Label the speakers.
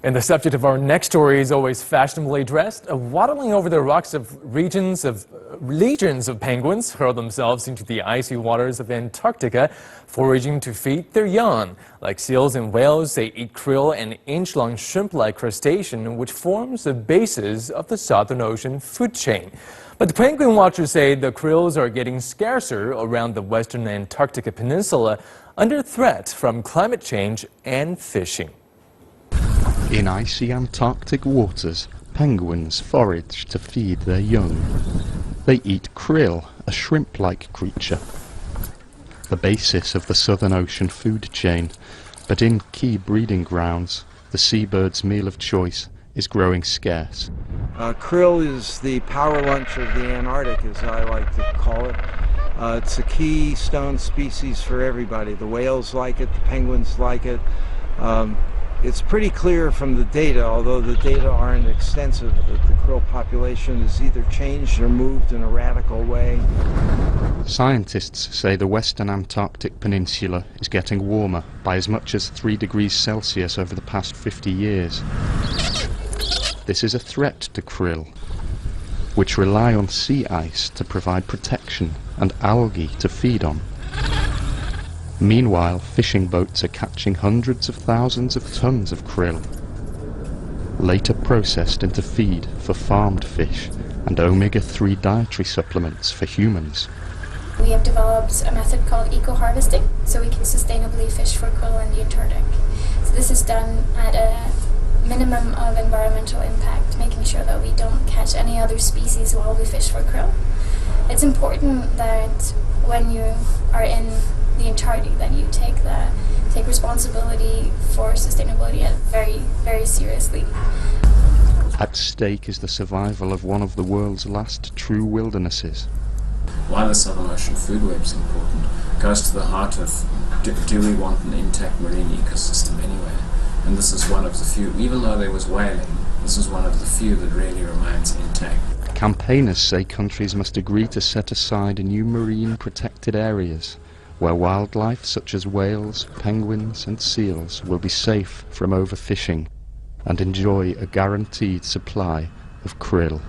Speaker 1: And the subject of our next story is always fashionably dressed. Waddling over the rocks of legions of penguins hurl themselves into the icy waters of Antarctica, foraging to feed their young. Like seals and whales, they eat krill, an inch-long shrimp-like crustacean, which forms the basis of the Southern Ocean food chain. But the penguin watchers say the krills are getting scarcer around the western Antarctica peninsula, under threat from climate change and fishing.
Speaker 2: In icy Antarctic waters, penguins forage to feed their young. They eat krill, a shrimp-like creature, the basis of the Southern Ocean food chain. But in key breeding grounds, the seabird's meal of choice is growing scarce.
Speaker 3: Krill is the power lunch of the Antarctic, as I like to call it. It's a keystone species for everybody. The whales like it, the penguins like it. It's pretty clear from the data, although the data aren't extensive, that the krill population has either changed or moved in a radical way.
Speaker 2: Scientists say the western Antarctic peninsula is getting warmer by as much as 3 degrees Celsius over the past 50 years. This is a threat to krill, which rely on sea ice to provide protection and algae to feed on. Meanwhile, fishing boats are catching hundreds of thousands of tons of krill, later processed into feed for farmed fish and omega-3 dietary supplements for humans.
Speaker 4: We have developed a method called eco-harvesting, so we can sustainably fish for krill in the Antarctic. So this is done at a minimum of environmental impact, making sure that we don't catch any other species while we fish for krill. It's important that when you are in the Antarctic that you take responsibility for sustainability very, very seriously.
Speaker 2: At stake is the survival of one of the world's last true wildernesses.
Speaker 5: Why the Southern Ocean food web is important goes to the heart of do we want an intact marine ecosystem anywhere? And this is one of the few, even though there was whaling, this is one of the few that really remains intact.
Speaker 2: Campaigners say countries must agree to set aside new marine protected areas where wildlife such as whales, penguins and seals will be safe from overfishing and enjoy a guaranteed supply of krill.